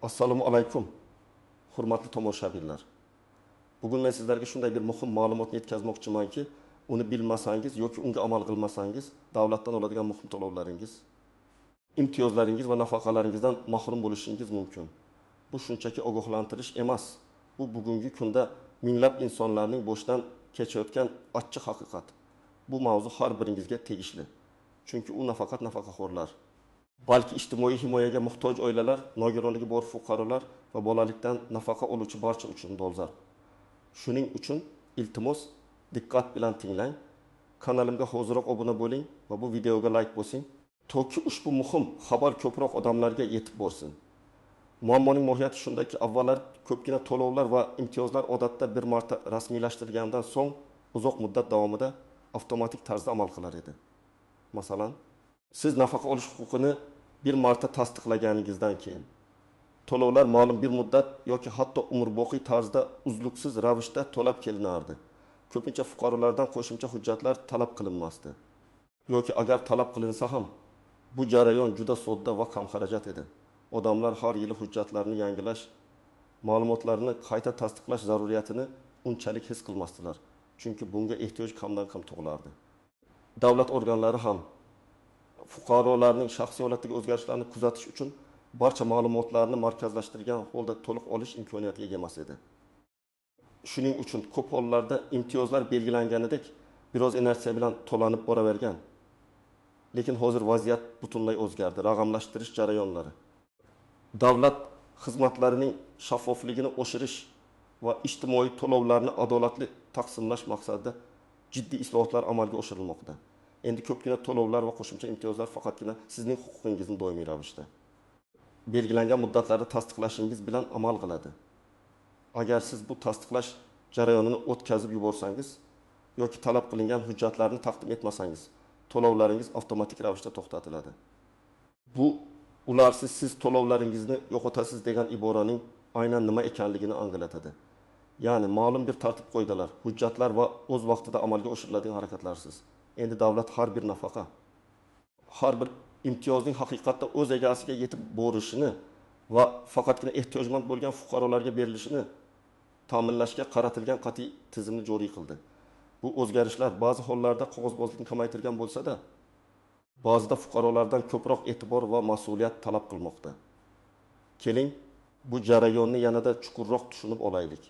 Assalomu alaykum. Hurmatli tomoshabinlar. Bugun men sizlarga shunday bir muhim ma'lumotni yetkazmoqchimanki, uni bilmasangiz yoki unga amal qilmasangiz, davlatdan oladigan muhim to'lovlaringiz, imtiyozlaringiz va nafaqalaringizdan mahrum bo'lishingiz mumkin. Bu shunchaki ogohlantirish emas. Bu bugungi kunda minglab insonlarning boshdan kechayotgan achchiq haqiqat. Bu mavzu har biringizga tegishli. Chunki u nafaqat nafaqaxo'rlar, balki ijtimoiy himoyaga muhtoj oilalar, nogironligi bor fuqarolar va bolalikdan nafaqa oluvchi barcha uchun dolzarb. Shuning uchun iltimos diqqat bilan tinglang. Kanalimga hoziroq obuna bo'ling va bu videoga like bosing, toki ushbu muhim xabar ko'proq odamlarga yetib borsin. Muammoning mohiyati shundaki, avvallar ko'pgina to'lovlar va imtiyozlar odatda bir marta rasmiylashtirilgandan so'ng uzoq muddat davomida avtomatik tarzda amal qilar edi. Masalan, siz nafaqa olish huquqini bir marta tasdiqlaganingizdan keyin to'lovlar ma'lum bir muddat yoki hatto umrboqiy tarzda uzluksiz ravishda to'lab kelinardi. Ko'pincha fuqarolardan qo'shimcha hujjatlar talab qilinmasdi. Yoki agar talab qilinsa ham, bu jarayon juda sodda va kam xarajat edi. Odamlar har yili hujjatlarni yangilash, ma'lumotlarni qayta tasdiqlash zaruriyatini unchalik his qilmasdilar. Chunki bunga ehtiyoj kamdan kam tug'ilardi. Davlat organlari ham fuqarolarning shaxsiy holatdagi o'zgarishlarni kuzatish uchun barcha ma'lumotlarni markazlashtirgan holda to'liq olish imkoniyatiga ega emas edi. Shuning uchun ko'p hollarda imtiyozlar belgilanganidek biroz inersiya bilan to'lanib boravergan. Lekin hozir vaziyat butunlay o'zgardi. Raqamlashtirish jarayonlari, davlat xizmatlarining shaffofligini oshirish va ijtimoiy to'lovlarni adolatli taqsimlash maqsadida jiddiy islohotlar amalga oshirilmoqda. Endi ko'pgina to'lovlar va qo'shimcha imtiyozlar faqatgina sizning huquqingizni doimiy ravishda belgilangan muddatlarda tasdiqlashingiz bilan amal qiladi. Agar siz bu tasdiqlash jarayonini o'tkazib yuborsangiz yoki talab qilingan hujjatlarni taqdim etmasangiz, to'lovlaringiz avtomatik ravishda to'xtatiladi. Bu ularsiz siz to'lovlaringizni yo'qotasiz degan iboraning aynan nima ekanligini anglatadi. Ya'ni ma'lum bir tartib qoidalar, hujjatlar va o'z vaqtida amalga oshiriladigan harakatlarsiz. Endi davlat har bir nafaqa, har bir imtiyozning haqiqatda o'z egasiga yetib borishini va faqatgina ehtiyojmand bo'lgan fuqarolarga berilishini ta'minlashga qaratilgan qat'iy tizimni joriy qildi. Bu o'zgarishlar ba'zi hollarda qog'ozbozlikni kamaytirgan bo'lsa-da, ba'zida fuqarolardan ko'proq e'tibor va mas'uliyat talab qilmoqda. Keling, bu jarayonni yanada chuqurroq tushunib olaylik.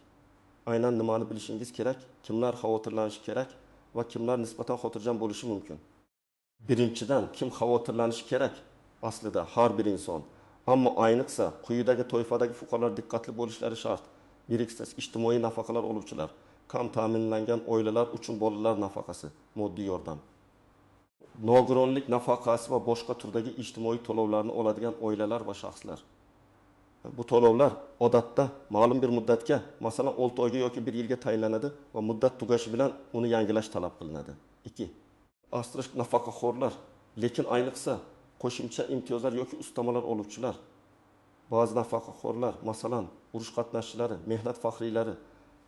Aynan nimani bilishingiz kerak, kimlar xavotirlanishi kerak va kimlar nisbatan xotirjam bo'lishi mumkin. Birinchidan, kim xavotirlanishi kerak? Aslida har bir inson. Ammo ayniqsa quyidagi toifadagi fuqarolar diqqatli bo'lishlari shart. Birincisi, ijtimoiy nafaqalar oluvchilar, kam ta'minlangan oilalar uchun bolalar nafaqasi, moddiy yordam, nogironlik nafaqasi va boshqa turdagi ijtimoiy to'lovlarni oladigan oilalar va shaxslar. Bu to'lovlar odatda ma'lum bir muddatga, masalan 6 oyga yoki 1 yilga tayinlanadi va muddat tugashi bilan uni yangilash talab qilinadi. 2. Asrish nafaqaxo'rlar, lekin ayniqsa qo'shimcha imtiyozlar yoki ustamalar oluvchilar. Ba'zi nafaqaxo'rlar, masalan, urush qatnashchilari, mehnat faxriylari,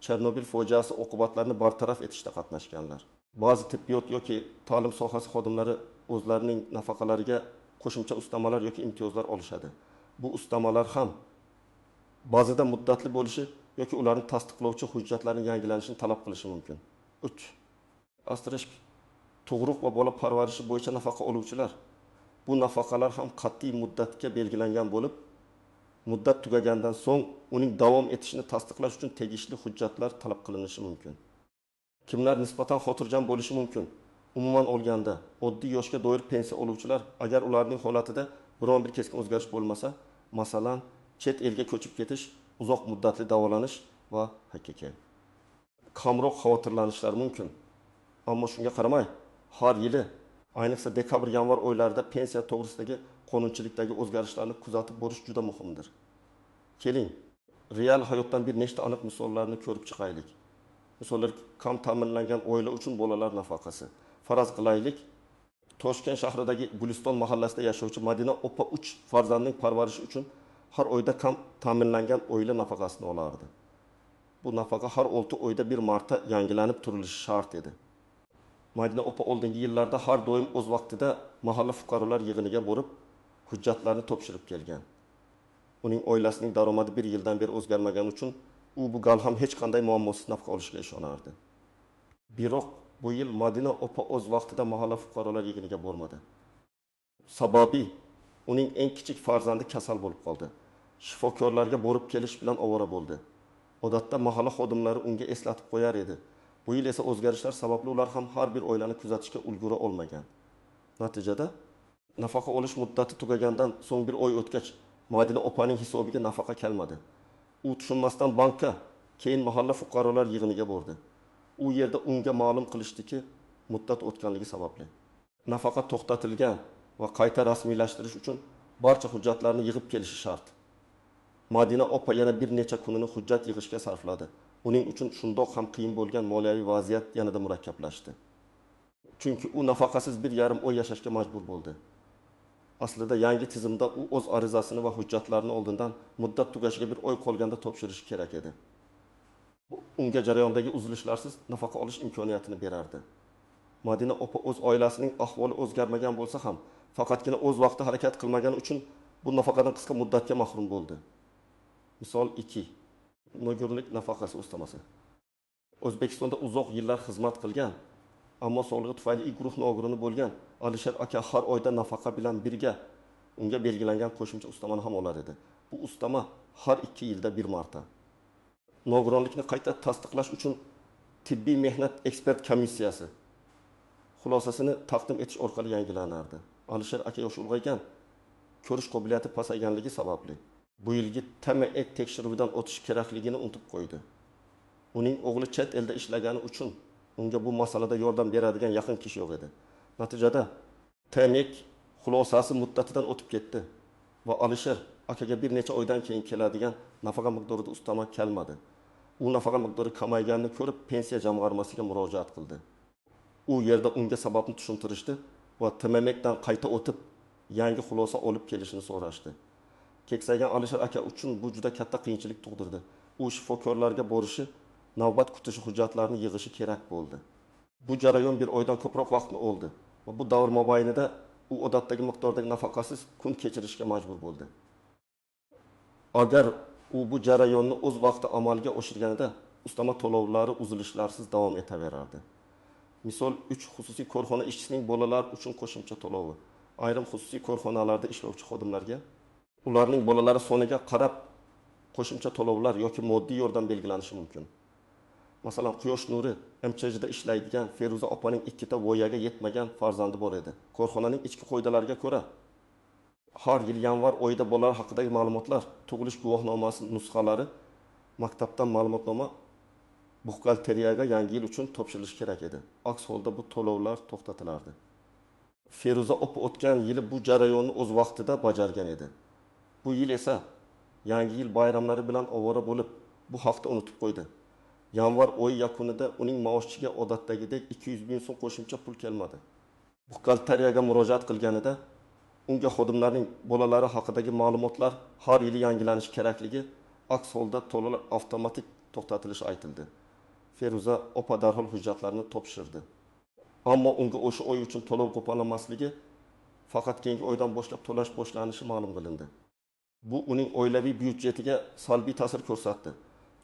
Chernobil fojiasi oqibatlarini bartaraf etishda qatnashganlar. Ba'zi tibbiyot yoki ta'lim sohasi xodimlari o'zlarining nafaqalariga qo'shimcha ustamalar yoki imtiyozlar olishadi. Bu ustamalar ham ba'zida muddatli bo'lishi yoki ularni tasdiqlovchi hujjatlarning yangilanishini talab qilishi mumkin. 3. Asrish tug'ruq va bola parvarishi bo'yicha nafaqa oluvchilar. Bu nafaqalar ham qat'iy muddatga belgilangan bo'lib, muddat tugagandan so'ng uning davom etishini tasdiqlash uchun tegishli hujjatlar talab qilinishi mumkin. Kimlar nisbatan xotirjam bo'lishi mumkin? Umuman olganda, oddiy yoshga doir pensiya oluvchilar, agar ularning holatida biron bir keskin o'zgarish bo'lmasa, masalan, chet elga ko'chib ketish, uzoq muddatli davolanish va HKK, kamroq xavotirlanishlar mumkin. Ammo shunga qaramay, har yili, ayniqsa dekabr-yanvar oylarida pensiya to'g'risidagi qonunchilikdagi o'zgarishlarni kuzatib borish juda muhimdir. Keling, real hayotdan bir nechta aniq misollarni ko'rib chiqaylik. Misollar, kam ta'minlangan oila uchun bolalar nafaqasi. Faraz qilaylik, Toshkent shahridagi Guliston mahallasida yashovchi Madina opa 3 farzandning parvarishi uchun har oyda kam ta'minlangan oila nafaqasini olardi. Bu nafaqa har 6 oyda bir marta yangilanib turilishi shart edi. Madina opa oldingi yillarda har doim o'z vaqtida mahalla fuqarolar yig'iniga borib, hujjatlarni topshirib kelgan. uning oilasining daromadi bir yildan beri o'zgarmagani uchun u bu gal ham hech qanday muammosiz nafqa olishiga ishonardi. Biroq bu yil Madina opa o'z vaqtida mahalla fuqarolar yig'iniga bormadi. Sababi uning eng kichik farzandi kasal bo'lib qoldi. Shifokorlarga borib kelish bilan ovora bo'ldi. Odatda mahalla xodimlari unga eslatib qo'yar edi. Bu yil esa o'zgarishlar sababli ular ham har bir oilani kuzatishga ulgura olmagan. Natijada nafaqa olish muddati tugagandan so'ng bir oy o'tgach, Madina opaning hisobiga nafaqa kelmadi. U tushunmasdan bankka, keyin mahalla fuqarolar yig'iniga bordi. U yerda unga ma'lum qilishdiki, muddat o'tganligi sababli nafaqa to'xtatilgan va qayta rasmiylashtirish uchun barcha hujjatlarni yig'ib kelishi shart. Madina opa yana bir necha kunini hujjat yig'ishga sarfladi. Uning uchun shundoq ham qiyin bo'lgan moliyaviy vaziyat yanada murakkablashdi. Chunki u nafaqasiz 1,5 oy yashashga majbur bo'ldi. Aslida yangi tizimda u o'z arizasini va hujjatlarini oldindan muddat tugashiga bir oy qolganda topshirishi kerak edi. Unga jarayondagi uzilishlarsiz nafaqa olish imkoniyatini berardi. Madina opa o'z oilasining ahvoli o'zgarmagan bo'lsa ham, faqatgina o'z vaqtida harakat qilmagani uchun bu nafaqadan qisqa muddatga mahrum bo'ldi. Misol 2. Nogironlik nafaqasi ustamasi. O'zbekistonda uzoq yillar xizmat qilgan, ammo sog'lig'i tufayli I guruh nogirini bo'lgan Alisher aka har oyda nafaqa bilan birga unga belgilangan qo'shimcha ustamani ham olar edi. Bu ustama har 2 yilda bir marta. Nogironlikni qayta tasdiqlash uchun tibbiy mehnat ekspert komissiyasi xulosasini taqdim etish orqali yangilanardi. Alisher aka yoshi ulg'aygan, ko'rish qobiliyati pasayganligi sababli bu yilgi TMEK tekshiruvidan o'tish kerakligini unutib qo'ydi. Uning o'g'li chet elda ishlagani uchun unga bu masalada yordam beradigan yaqin kishi yo'q edi. Natijada TMEK xulosasi muddatidan o'tib ketdi va Alisher akaga bir necha oydan keyin keladigan nafaqa miqdorida ustama kelmadi. U nafaqa miqdori kamayganini ko'rib pensiya jamg'armasiga murojaat qildi. U yerda unga sababni tushuntirishdi va TMEKdan qayta o'tib yangi xulosa olib kelishini so'rashdi. Keksaygan Alisher aka uchun bu juda katta qiyinchilik tug'dirdi. U shifokorlarga borishi, navbat kutishi, hujjatlarni yig'ishi kerak bo'ldi. Bu jarayon bir oydan ko'proq vaqtni oldi va bu davr mobaynida u odatdagi miqdordagi nafaqasiz kun kechirishga majbur bo'ldi. Agar u bu jarayonni o'z vaqtida amalga oshirganida ustama to'lovlari uzilishlarsiz davom etaverardi. Misol 3 xususiy korxona ishchisining bolalar uchun qo'shimcha to'lovi, ayrim xususiy korxonalarda ishlovchi xodimlarga ularning bolalari soniga qarab qo'shimcha to'lovlar yoki moddiy yordam belgilanishi mumkin. Masalan, Quyosh nuri MCH'da ishlaydigan Feruza opaning 2 ta voyaga yetmagan farzandi bor edi. Korxonaning ichki qoidalariga ko'ra har yil yanvar oyida bolalar haqidagi ma'lumotlar, tug'ilish guvohnomasi nusxalari, maktabdan ma'lumotnoma buxgalteriyaga yangi yil uchun topshirilishi kerak edi. Aks holda bu to'lovlar to'xtatilardi. Feruza opa o'tgan yili bu jarayonni o'z vaqtida bajargan edi. Bu yil esa yangi yil bayramlari bilan ovora bo'lib, bu haqda unutib qo'ydi. Yanvar oyi yakunida uning maoshiga odatdagidek 200 ming so'm qo'shimcha pul kelmadi. Buxgalteriyaga murojaat qilganida unga xodimlarning bolalari haqidagi ma'lumotlar har yili yangilanishi kerakligi, aks holda to'lovlar avtomatik to'xtatilishi aytildi. Feruza opa darhol hujjatlarni topshirdi. Ammo unga o'sha oy uchun to'lov qo'pollanmasligi, faqat keyingi oydan boshlab to'lash boshlanishi ma'lum qilindi. Bu uning oilaviy byudjetiga salbiy ta'sir ko'rsatdi.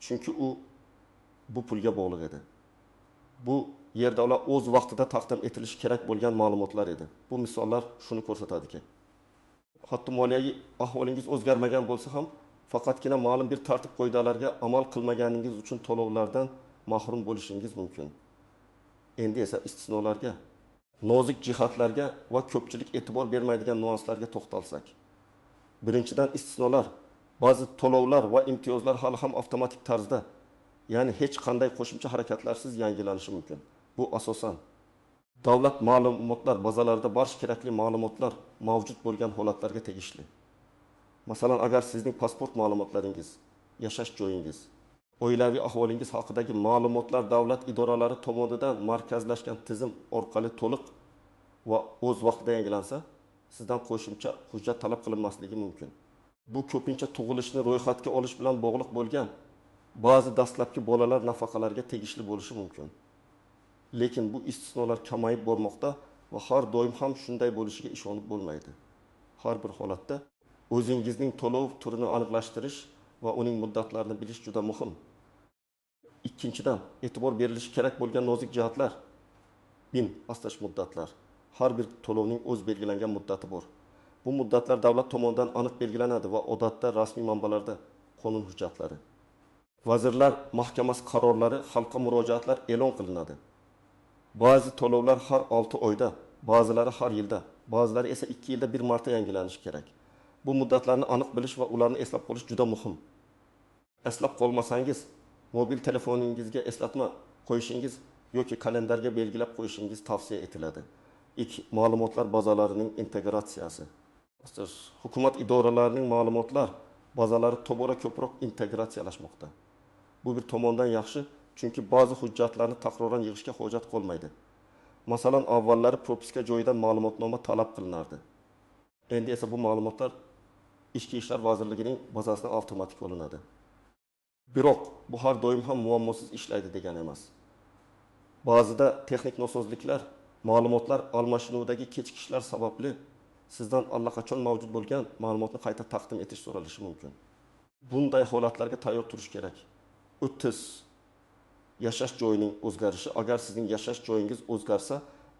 Chunki u bu pulga bog'liq edi. Bu yerda ular o'z vaqtida taqdim etilishi kerak bo'lgan ma'lumotlar edi. Bu misollar shuni ko'rsatadiki, hatto moliyaviy ahvolingiz o'zgarmagan bo'lsa ham, faqatgina ma'lum bir tartib qoidalarga amal qilmaganingiz uchun to'lovlardan mahrum bo'lishingiz mumkin. Endi esa istisnolarga, nozik jihatlarga va ko'pchilik e'tibor bermaydigan nuanslarga to'xtalsak. Birinchidan, istisnolar, ba'zi to'lovlar va imtiyozlar hali ham avtomatik tarzda, ya'ni hech qanday qo'shimcha harakatlarsiz yangilanishi mumkin. Bu asosan davlat ma'lumotlar bazalarida barcha kerakli ma'lumotlar mavjud bo'lgan holatlarga tegishli. Masalan, agar sizning pasport ma'lumotlaringiz, yashash joyingiz, oilaviy ahvolingiz haqidagi ma'lumotlar davlat idoralari tomonidan markazlashgan tizim orqali to'liq va o'z vaqtida yangilansa, sizdan qo'shimcha hujjat talab qilinmasligi mumkin. Bu ko'pincha tug'ilishni ro'yxatga olish bilan bog'liq bo'lgan ba'zi dastlabki bolalar nafaqalariga tegishli bo'lishi mumkin. Lekin bu istisnolar kamayib bormoqda va har doim ham shunday bo'lishiga ishonib bo'lmaydi. Har bir holatda O'zingizning to'lov turini aniqlashtirish va uning muddatlarini bilish juda muhim. Ikkinchidan, e'tibor berilishi kerak bo'lgan nozik jihatlar. BIM asrash muddatlar. Har bir to'lovning o'z belgilangan muddati bor. Bu muddatlar davlat tomonidan aniq belgilanadi va odatda rasmiy manbalarda qonun hujjatlari, Vazirlar Mahkamasi qarorlari, xalqqa murojaatlar e'lon qilinadi. Ba'zi to'lovlar har 6 oyda, ba'zilari har yilda, ba'zilari esa 2 yilda bir marta yangilanishi kerak. Bu muddatlarni aniq bilish va ularni eslab qolish juda muhim. Eslab qolmasangiz, mobil telefoningizga eslatma qo'yishingiz yoki kalendarga belgilab qo'yishingiz tavsiya etiladi. Ma'lumotlar bazalarining integratsiyasi. Hukumat idoralarining ma'lumotlar bazalari tobora ko'proq integratsiyalashmoqda. Bu bir tomondan yaxshi, chunki ba'zi hujjatlarni takroran yig'ishga hojat qolmaydi. Masalan, avvallari propiska joyidan ma'lumotnoma talab qilinardi. Endi esa bu ma'lumotlar Ichki ishlar vazirligining bazasidan avtomatik olinadi. Biroq bu har doim ham muammosiz ishlaydi degani emas. Ba'zida texnik nosozliklar, ma'lumotlar almashinuvidagi kechikishlar sababli sizdan allaqachon mavjud bo'lgan ma'lumotni qayta taqdim etish so'ralishi mumkin. Bunday holatlarga tayyor turish kerak. O'ttiz yashash joyining o'zgarishi, agar sizning yashash joyingiz o'zgarsa,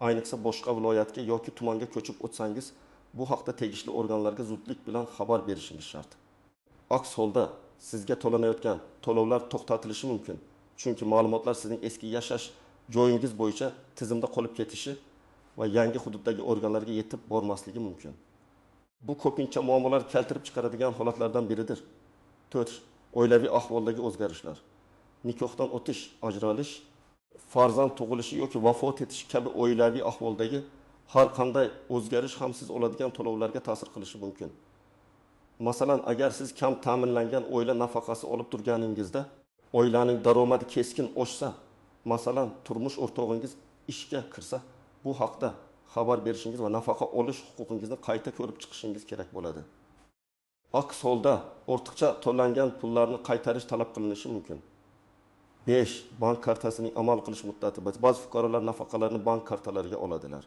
ayniqsa boshqa viloyatga yoki tumanga ko'chib o'tsangiz, bu haqda tegishli organlarga zudlik bilan xabar berishingiz shart. Aks holda sizga to'lanayotgan to'lovlar to'xtatilishi mumkin. Chunki ma'lumotlar sizning eski yashash joyingiz bo'yicha tizimda qolib ketishi va yangi hududdagi organlarga yetib bormasligi mumkin. Bu ko'pincha muammolar keltirib chiqaradigan holatlardan biridir. 4. Oilaviy ahvoldagi o'zgarishlar. Nikohdan o'tish, ajralish, farzand tug'ilishi yoki vafot etish kabi oilaviy ahvoldagi har qanday o'zgarish ham siz oladigan to'lovlarga ta'sir qilishi mumkin. Masalan, agar siz kam ta'minlangan oila nafaqasi olib turganingizda, oilaning daromadi keskin oshsa, masalan, turmush o'rtog'ingiz ishga kirsa, bu haqda xabar berishingiz va nafaqa olish huquqingizni qayta ko'rib chiqishingiz kerak bo'ladi. Aks holda ortiqcha to'langan pullarni qaytarish talab qilinishi mumkin. 5. Bank kartasining amal qilish muddati. Ba'zi fuqarolar nafaqalarni bank kartalariga oladilar.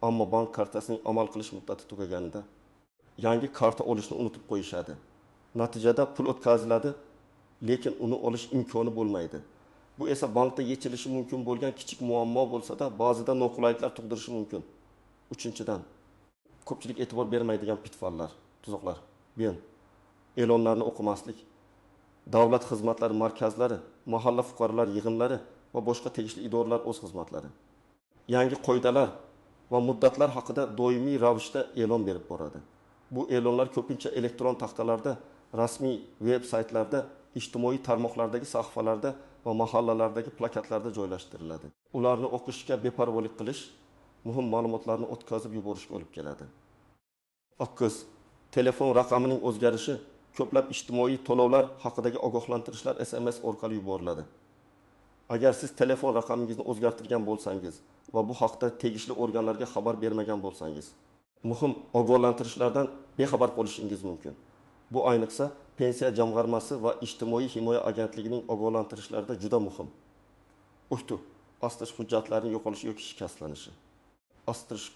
Ammo bank kartasining amal qilish muddati tugaganida yangi karta olishni unutib qo'yishadi. Natijada pul o'tkaziladi, lekin uni olish imkoni bo'lmaydi. Bu esa bankda yechilishi mumkin bo'lgan kichik muammo bo'lsa-da, ba'zida noqulayliklar tug'dirishi mumkin. 3-dan, ko'pchilik e'tibor bermaydigan pitfallar, tuzoqlar. Ben, e'lonlarni o'qimaslik, davlat xizmatlari markazlari, mahalla fuqarolar yig'inlari va boshqa tegishli idoralar o'z xizmatlari. Yangi qoidalar va muddatlar haqida doimiy ravishda e'lon berib boradi. Bu e'lonlar ko'pincha elektron taxtalarda, rasmiy veb-saytlarda, ijtimoiy tarmoqlardagi sahifalarda va mahallalardagi plakatlarda joylashtiriladi. Ularni o'qishga beparvolik qilish muhim ma'lumotlarni o'tkazib yuborishga olib keladi. 9. Telefon raqamining o'zgarishi. Ko'plab ijtimoiy to'lovlar haqidagi ogohlantirishlar SMS orqali yuboriladi. Agar siz telefon raqamingizni o'zgartirgan bo'lsangiz va bu haqda tegishli organlarga xabar bermagan bo'lsangiz, muhim ogohlantirishlardan bexabar qolishingiz mumkin. Bu ayniqsa pensiya jamg'armasi va ijtimoiy himoya agentligining ogohlantirishlarida juda muhim. 3. Astirish hujjatlarining yo'qolishi yoki shikastlanishi. Astirish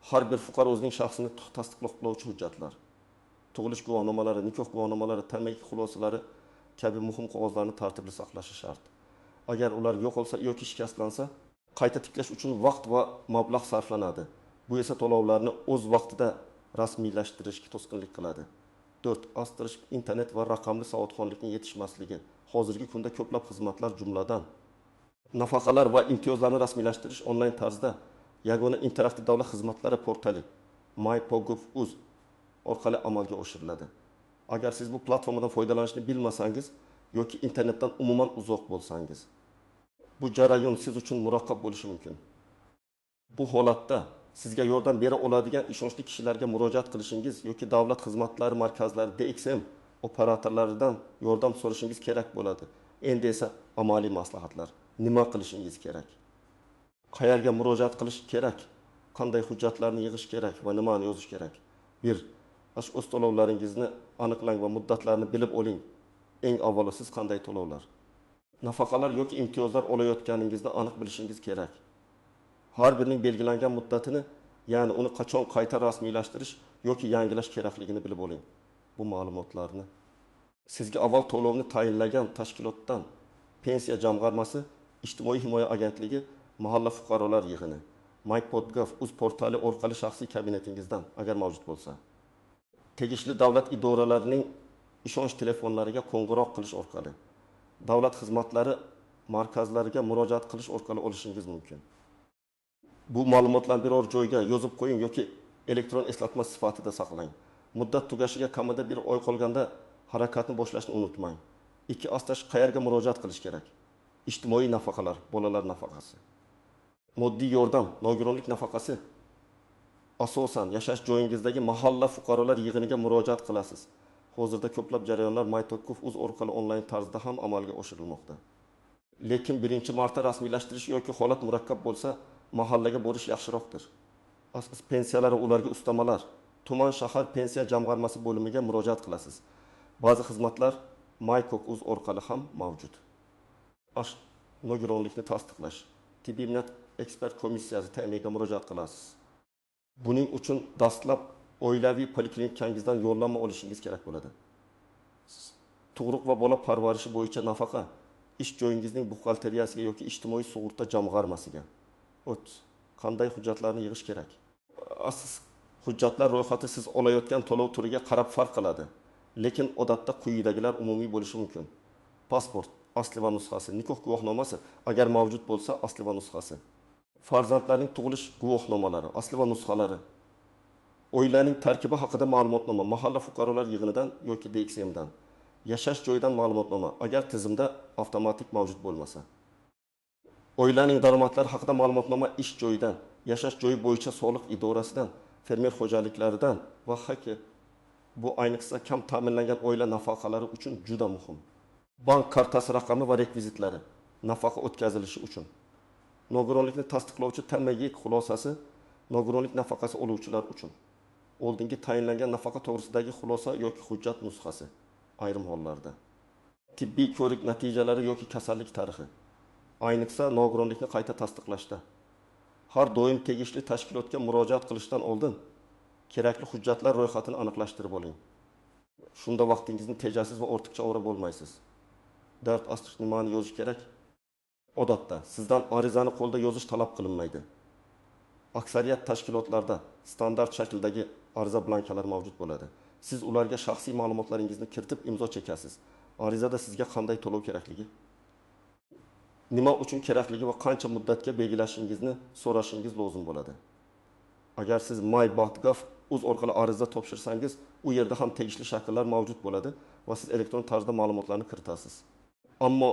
har bir fuqaro o'zining shaxsini tasdiqlovchi hujjatlar, tug'ilish guvohnomalari, nikoh guvohnomalari, tamaki xulosalari kabi muhim qog'ozlarni tartibli saqlashi shart. Agar ular yo'qolsa yoki shikastlansa, qayta tiklash uchun vaqt va mablag' sarflanadi. Bu esa to'lovlarni o'z vaqtida rasmiylashtirishga to'sqinlik qiladi. 4. Astirish internet va raqamli savodxonlikning yetishmasligi. Hozirgi kunda ko'plab xizmatlar, jumladan nafaqalar va imtiyozlarni rasmiylashtirish onlayn tarzda yagona interaktiv davlat xizmatlari portali mypogov.uz orqali amalga oshiriladi. Agar siz bu platformadan foydalanishni bilmasangiz yoki internetdan umuman uzoq bo'lsangiz, bu jarayon siz uchun murakkab bo'lishi mumkin. Bu holatda sizga yordam bera oladigan ishonchli kishilarga murojaat qilishingiz yoki davlat xizmatlari markazlari DXM operatorlaridan yordam so'rashingiz kerak bo'ladi. Endi esa amaliy maslahatlar. Nima qilishingiz kerak? Qayerga murojaat qilish kerak? Qanday hujjatlarni yig'ish kerak va nimani yozish kerak? 1. O'z to'lovlaringizni aniqlang va muddatlarni bilib oling. Eng avvalo siz qanday to'lovlar, nafaqalar yoki imtiyozlar olayotganingizni aniq bilishingiz kerak. Har birining belgilangan muddatini, ya'ni uni qachon qayta rasmiylashtirish yoki yangilash kerakligini bilib oling. bu ma'lumotlarni. Sizga avval to'lovni tayinlagan tashkilotdan pensiya jamg'armasi, ijtimoiy himoya agentligi, mahalla fuqarolar yig'ini, mypodgov uz portali orqali shaxsiy kabinetingizdan agar mavjud bo'lsa, tegishli davlat idoralarining ishonch telefonlariga qo'ng'iroq qilish orqali, davlat xizmatlari markazlariga murojaat qilish orqali olishingiz mumkin. Bu ma'lumotlarni biror joyga yozib qo'ying yoki elektron eslatma sifatida saqlang. Muddat tugashiga kamida bir oy qolganda harakatni boshlashni unutmang. Ikki ostash qayerga murojaat qilish kerak? Ijtimoiy nafaqalar, bolalar nafaqasi, moddiy yordam, nogironlik nafaqasi. Asosan yashash joyingizdagi mahalla fuqarolar yig'iniga murojaat qilasiz. Hozirda ko'plab jarayonlar mytokov.uz orqali onlayn tarzda ham amalga oshirilmoqda. Lekin 1-marta rasmiylashtirish yoki holat murakkab bo'lsa, mahallaga borish yaxshiroqdir. Pensiyalari ularga ustamalar, tuman shahar pensiya jamg'armasi bo'limiga murojaat qilasiz. Ba'zi xizmatlar mytokov.uz orqali ham mavjud. Nogironlikni tasdiqlash, tibbiy mehnat ekspert komissiyasi ta'miniga murojaat qilasiz. Buning uchun dastlab oilaviy poliklinikangizdan yo'llanma olishingiz kerak bo'ladi. Tug'ruq va bola parvarishi bo'yicha nafaqa ish joyingizning buxgalteriyasiga yoki ijtimoiy sug'urta jamg'armasiga. Qanday hujjatlarni yig'ish kerak? Asos hujjatlar ro'yxati siz olayotgan to'lov turiga qarab farq qiladi. Lekin odatda quyidagilar umumiy bo'lishi mumkin. Pasport, asli va nusxasi, nikoh guvohnomasi, agar mavjud bo'lsa, asli va nusxasi. Farzandlarning tug'ilish guvohnomalari, asli va nusxalari. Oilaning tarkibi haqida ma'lumotnoma, mahalla fuqarolar yig'inidan yoki DXMdan. Yashash joyidan ma'lumotnoma, agar tizimda avtomatik mavjud bo'lmasa. Oilaning daromadlari haqida ma'lumotnoma ish joyidan, yashash joyi bo'yicha soliq idorasidan, fermer xo'jaliklaridan va hoki bu ayniqsa kam ta'minlangan oila nafaqalari uchun juda muhim. Bank kartasi raqami va rekvizitlari nafaqa o'tkazilishi uchun. Nogironlikni tasdiqlovchi tamagik xulosasi nogironlik nafaqasi oluvchilar uchun. Oldingi tayinlangan nafaqa to'g'risidagi xulosa yoki hujjat nusxasi ayrim hollarda. Tibbiy ko'rik natijalari yoki kasallik tarixi. Ayniqsa nogironlikni qayta tasdiqlashda. Har doim tegishli tashkilotga murojaat qilishdan oldin kerakli hujjatlar ro'yxatini aniqlashtirib oling. Shunda vaqtingizni tejasiz va ortiqcha ovora bo'lmaysiz. Dard asliq nimani yozish kerak? Odatda sizdan arizani qo'lda yozish talab qilinmaydi. Aksariyat tashkilotlarda standart shakldagi ariza blankalari mavjud bo'ladi. Siz ularga shaxsiy ma'lumotlaringizni kiritib imzo chekasiz. Arizada sizga qanday to'lov kerakligi, nima uchun kerakligi va qancha muddatga belgilashingizni so'rashingiz lozim bo'ladi. Agar siz mypodgov.uz orqali ariza topshirsangiz, u yerda ham tegishli shakllar mavjud bo'ladi va siz elektron tarzda ma'lumotlarni kiritasiz. Ammo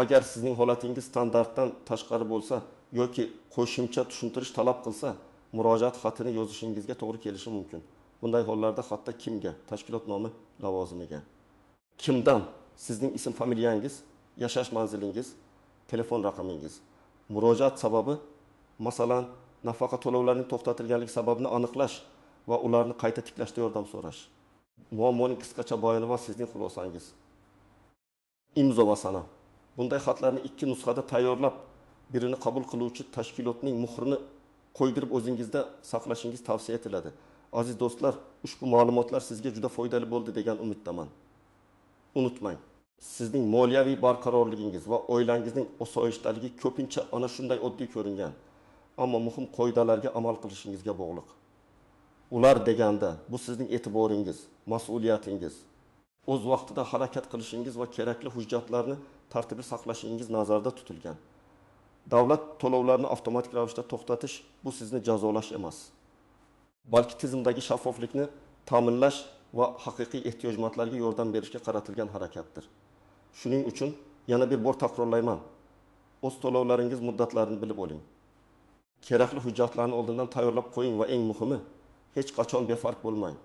agar sizning holatingiz standartdan tashqari bo'lsa yoki qo'shimcha tushuntirish talab qilsa, murojaat xatini yozishingizga to'g'ri kelishi mumkin. Bunday hollarda xatda kimga, tashkilot nomi, lavozimiga, kimdan, sizning ism familiyangiz, yashash manzilingiz, telefon raqamingiz, murojaat sababi, masalan, nafaqa to'lovlarining to'xtatilganligi sababini aniqlash va ularni qayta tiklashda yordam so'rash. Muammoning qisqacha bayoni va sizning xulosangiz. Imzo va sana. Bunday xatlarni 2 nusxada tayyorlab, birini qabul qiluvchi tashkilotning muhrini qo'ydirib o'zingizda saqlashingiz tavsiya etiladi. Aziz do'stlar, ushbu ma'lumotlar sizga juda foydali bo'ldi degan umiddaman. Unutmang, sizning moliyaviy barqarorligingiz va oilangizning osoyishtaligi ko'pincha ana shunday oddiy ko'ringan, ammo muhim qoidalarga amal qilishingizga bog'liq. Ular deganda bu sizning e'tiboringiz, mas'uliyatingiz, o'z vaqtida harakat qilishingiz va kerakli hujjatlarni tartibli saqlashingiz nazarda tutilgan. Davlat to'lovlarini avtomatik ravishda to'xtatish bu sizni jazolash emas, balki tizimdagi shaffoflikni ta'minlash va haqiqiy ehtiyojmandlarga yordam berishga qaratilgan harakatdir. Shuning uchun yana bir bor takrorlayman. O'z to'lovlaringiz muddatlarini bilib oling. Kerakli hujjatlarni oldindan tayyorlab qo'ying va eng muhimi, hech qachon befarq bo'lmang.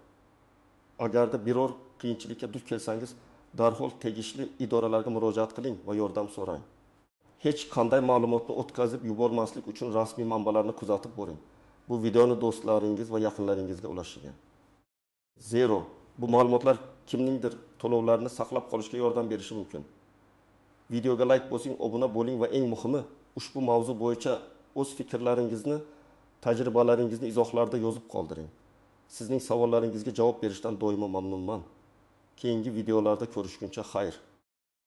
Agarda biror qiyinchilikka duch kelsangiz, darhol tegishli idoralarga murojaat qiling va yordam so'rang. Hech qanday ma'lumotni o'tkazib yubormaslik uchun rasmiy manbalarni kuzatib boring. Bu videoni do'stlaringiz va yaqinlaringizga ulashing. Zero, bu ma'lumotlar kimningdir to'lovlarini saqlab qolishga yordam berishi mumkin. Videoga like bosing, obuna bo'ling va eng muhimi, ushbu mavzu bo'yicha o'z fikrlaringizni, tajribalaringizni izohlarda yozib qoldiring. Sizning savollaringizga javob berishdan doimo mamnunman. Keyingi videolarda ko'rishguncha xayr.